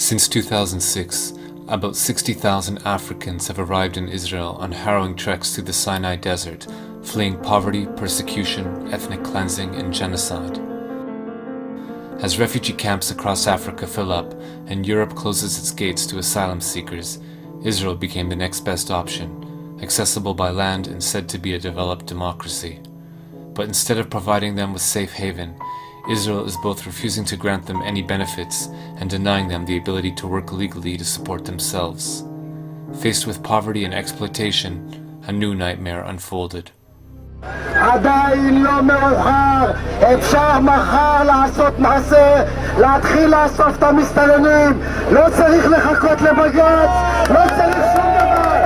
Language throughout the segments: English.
Since 2006, about 60,000 Africans have arrived in Israel on harrowing treks through the Sinai Desert, fleeing poverty, persecution, ethnic cleansing, and genocide. As refugee camps across Africa fill up and Europe closes its gates to asylum seekers, Israel became the next best option, accessible by land and said to be a developed democracy. But instead of providing them with safe haven, Israel is both refusing to grant them any benefits and denying them the ability to work legally to support themselves. Faced with poverty and exploitation, a new nightmare unfolded. עדיין לא מאוחר, אפשר מחר לעשות מעשה, להתחיל לאסוף את המסתננים, לא צריך לחכות לבג"ץ, לא צריך שום דבר.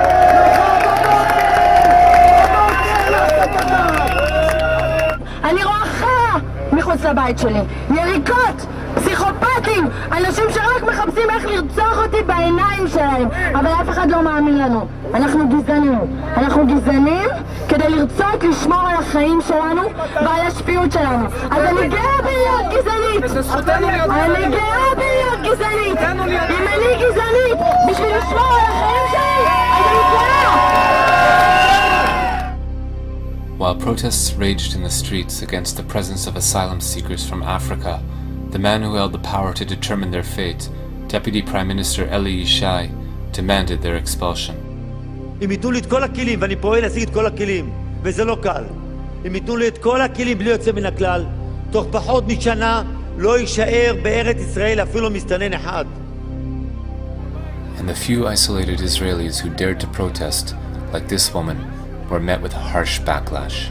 אני רואה חיה מחוץ לבית שלי, יריקות, פסיכופטים, אנשים שרק מחפשים איך לרצוח אותי בעיניים שלהם, אבל אף אחד לא מאמין לנו. אנחנו גזענים כדי לרצות לשמור על החיים שלנו ועל השפיות שלנו. אז אני גאה בלהיות גזענית, אני גאה בלהיות גזענית. אם אני גזענית בשביל לשמור על החיים שלי, אז אני גאה. While protests raged in the streets against the presence of asylum seekers from Africa, the man who held the power to determine their fate, Deputy Prime Minister Eli Yishai, demanded their expulsion. אם ייתנו לי את כל הכלים, ואני פועל להשיג את כל הכלים, וזה לא קל. אם ייתנו לי את כל הכלים בלי יוצא מן הכלל, תוך פחות משנה לא יישאר בארץ ישראל אפילו מסתנן אחד. And the few isolated Israelis who dared to protest, like this woman, were met with harsh backlash.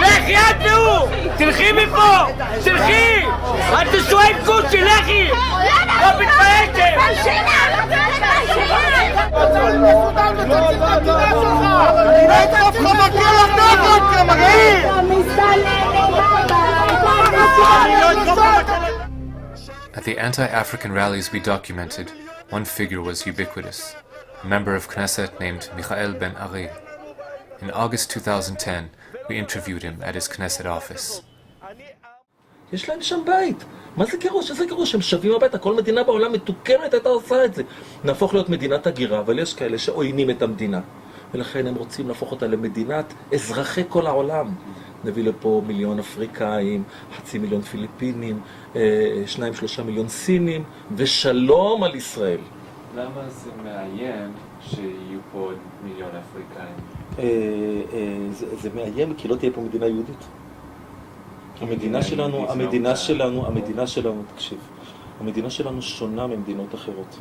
לכי את והוא! תלכי מפה! תלכי! את תשוע עם קוצ'י, לכי! לא מתביישת! At the anti-African rallies we documented, one figure was ubiquitous, a member of Knesset named Michael Ben Ari. In August 2010, we interviewed him at his Knesset office. יש להם שם בית. מה זה גירוש? איזה גירוש? הם שווים הביתה. כל מדינה בעולם מתוקנת הייתה עושה את זה. נהפוך להיות מדינת הגירה, אבל יש כאלה שעוינים את המדינה. ולכן הם רוצים להפוך אותה למדינת אזרחי כל העולם. נביא לפה 1,000,000 אפריקאים, 500,000 פיליפינים, 2-3 מיליון סינים, ושלום על ישראל. למה זה מאיים שיהיו פה 1,000,000 אפריקאים? זה מאיים כי לא תהיה פה מדינה יהודית. המדינה שלנו, תקשיב, המדינה שלנו שונה ממדינות אחרות.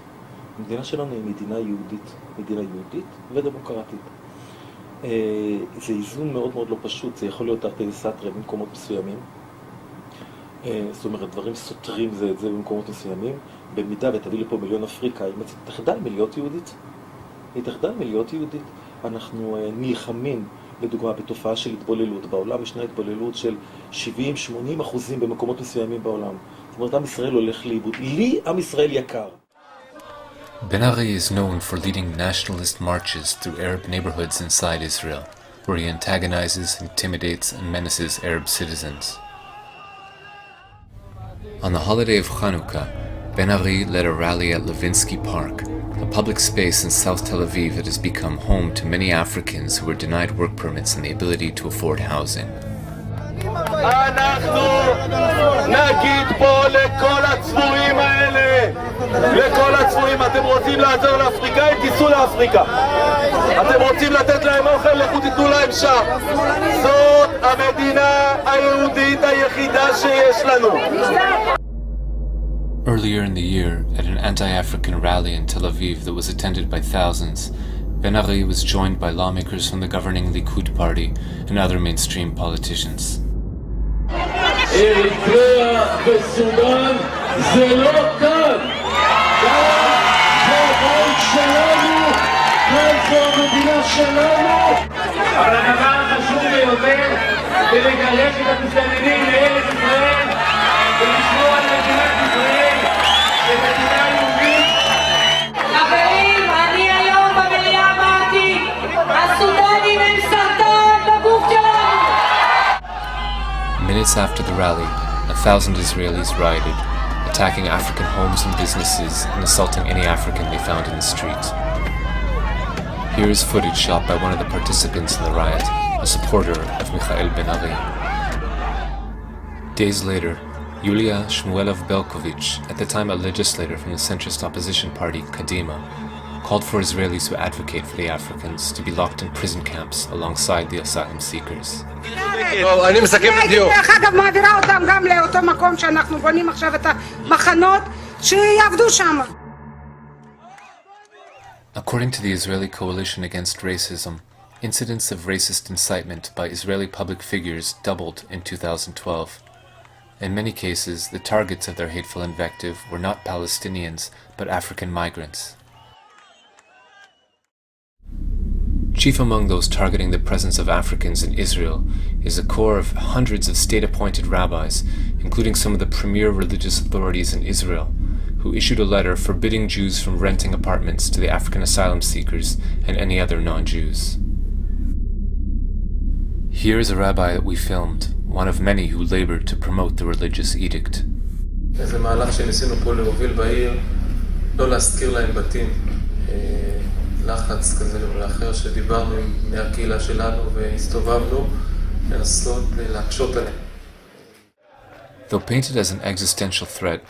המדינה שלנו היא מדינה יהודית ודמוקרטית. זה איזון מאוד מאוד לא פשוט, זה יכול להיות תרתי סתרי במקומות מסוימים. זאת אומרת, דברים סותרים זה את זה במקומות מסוימים. במידה ותביא לפה 1,000,000 אפריקאים, היא תחדל מלהיות יהודית. אנחנו נלחמים, לדוגמה, בתופעה של התבוללות. בעולם ישנה התבוללות של 70-80% במקומות מסוימים בעולם. זאת אומרת, עם ישראל הולך לאיבוד. לי עם ישראל יקר. Ben Ari is known for leading nationalist marches through Arab neighborhoods inside Israel, where he antagonizes, intimidates, and menaces Arab citizens. On the holiday of Chanukah, Ben Ari led a rally at Levinsky Park, a public space in South Tel Aviv that has become home to many Africans who were denied work permits and the ability to afford housing. אנחנו נגיד פה לכל הצבועים האלה, אתם רוצים לעזור לאפריקאים, תיסעו לאפריקה. אתם רוצים לתת להם אוכל, לכו תיתנו להם שם. זאת המדינה היהודית היחידה שיש לנו. Earlier in the year, at an anti-African rally in Tel Aviv that was attended by thousands, Ben Ari was joined by lawmakers from the governing Likud party and other mainstream politicians. אריתריאה וסודאן זה לא כאן. זה הבית שלנו, כאן זו המדינה שלנו. אבל הדבר החשוב ביותר זה לגרש את המסתננים לארץ ישראל Minutes after the rally, 1,000 Israelis rioted, attacking African homes and businesses and assaulting any African they found in the street. Here is footage shot by one of the participants in the riot, a supporter of Michael Ben-Ari. Days later, Yulia Shmuelov-Belkovich, at the time a legislator from the centrist opposition party Kadima, called for Israelis who advocate for the Africans to be locked in prison camps alongside the asylum seekers. אני מסכם את הדיון. דרך אגב, מעבירה אותם גם לאותו מקום שאנחנו בונים עכשיו את המחנות, שיעבדו שם. According to the Israeli Coalition Against Racism, incidents of racist incitement by Israeli public figures doubled in 2012. In many cases, the targets of their hateful invective were not Palestinians, but African migrants. Chief among those targeting the presence of Africans in Israel is a corps of hundreds of state-appointed rabbis, including some of the premier religious authorities in Israel, who issued a letter forbidding Jews from renting apartments to the African asylum seekers and any other non-Jews. Here is a rabbi that we filmed, one of many who labored to promote the religious edict. זה מהלך שניסינו פה להוביל בעיר, לא להזכיר להם בתים, לחץ כזה לאחר שדיברנו מהקהילה שלנו והסתובבנו, לנסות להקשות עליהם. Though painted as an existential threat,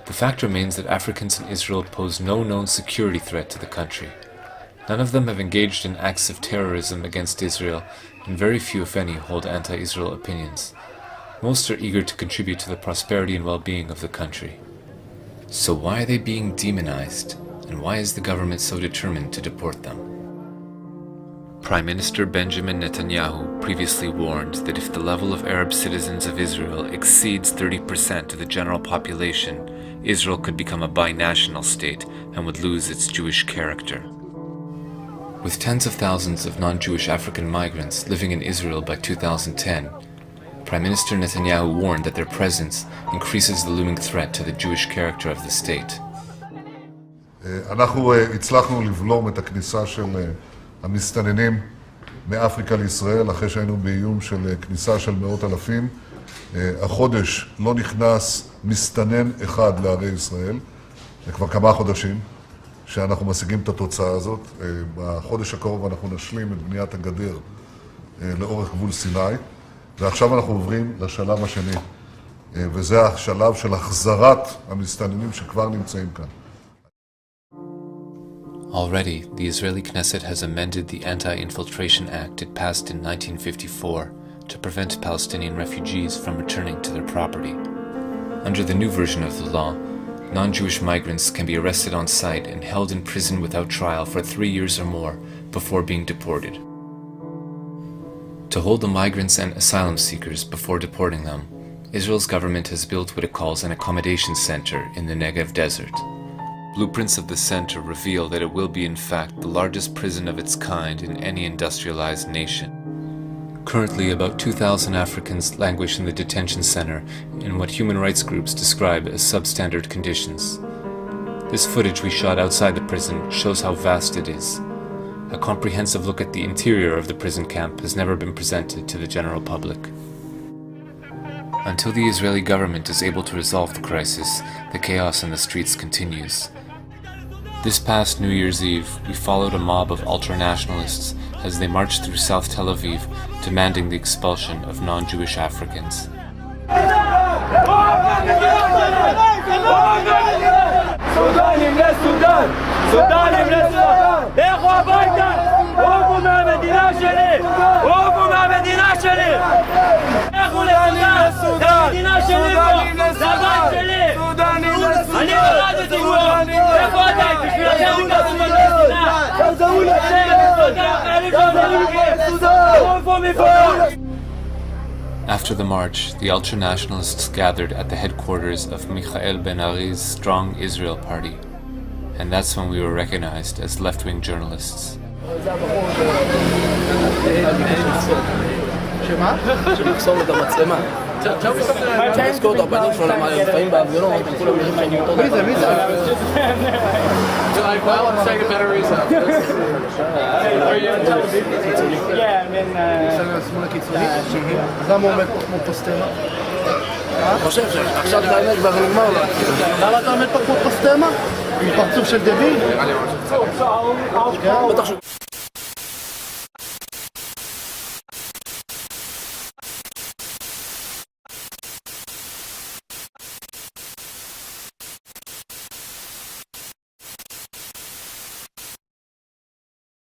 the fact remains that Africans in Israel pose no known security threat to the country. None of them have engaged in acts of terrorism against Israel, and very few, if any, hold anti-Israel opinions. Most are eager to contribute to the prosperity and well-being of the country. So why are they being demonized, and why is the government so determined to deport them? Prime Minister Benjamin Netanyahu previously warned that if the level of Arab citizens of Israel exceeds 30% of the general population, Israel could become a binational state and would lose its Jewish character. With tens of thousands of non-Jewish African migrants living in Israel by 2010, Prime Minister Netanyahu warned that their presence increases the looming threat to the Jewish character of the state. אנחנו הצלחנו לבלום את הכניסה של המסתננים מאפריקה לישראל, אחרי שהיינו באיום של כניסה של מאות אלפים. החודש לא נכנס מסתנן אחד לערי ישראל, זה כבר כמה חודשים שאנחנו משיגים את התוצאה הזאת. בחודש הקרוב אנחנו נשלים את בניית הגדר לאורך גבול סיני, ועכשיו אנחנו עוברים לשלב השני, וזה השלב של החזרת המסתננים שכבר נמצאים כאן. Already, the Israeli Knesset has amended the Anti-Infiltration Act it passed in 1954 to prevent Palestinian refugees from returning to their property. Under the new version of the law, non-Jewish migrants can be arrested on site and held in prison without trial for 3 years or more before being deported. To hold the migrants and asylum seekers before deporting them, Israel's government has built what it calls an accommodation center in the Negev desert. Blueprints of the center reveal that it will be in fact the largest prison of its kind in any industrialized nation. Currently, about 2,000 Africans languish in the detention center in what human rights groups describe as substandard conditions. This footage we shot outside the prison shows how vast it is. A comprehensive look at the interior of the prison camp has never been presented to the general public. Until the Israeli government is able to resolve the crisis, the chaos in the streets continues. This past New Year's Eve, we followed a mob of ultra-nationalists as they marched through South Tel Aviv, demanding the expulsion of non-Jewish Africans. סודנים לסודן! סודנים לסודן! לכו הביתה! עופו מהמדינה שלי! עופו מהמדינה שלי! לכו לסודן! זה המדינה שלי פה! זה הבית שלי! אני נולדתי פה! איפה אתם? בשבילכם בגלל במדינה! תחזרו עופו מפה! After the march, the ultra-nationalists gathered at the headquarters of Michael Ben-Ari's Strong Israel Party, and that's when we were recognized as left-wing journalists. למה הוא עומד כמו פוסטר? חושב שעכשיו את האמת כבר נגמר לו. למה אתה עומד פה כמו פסטמה? עם פרצוף של דביל? בטח ש...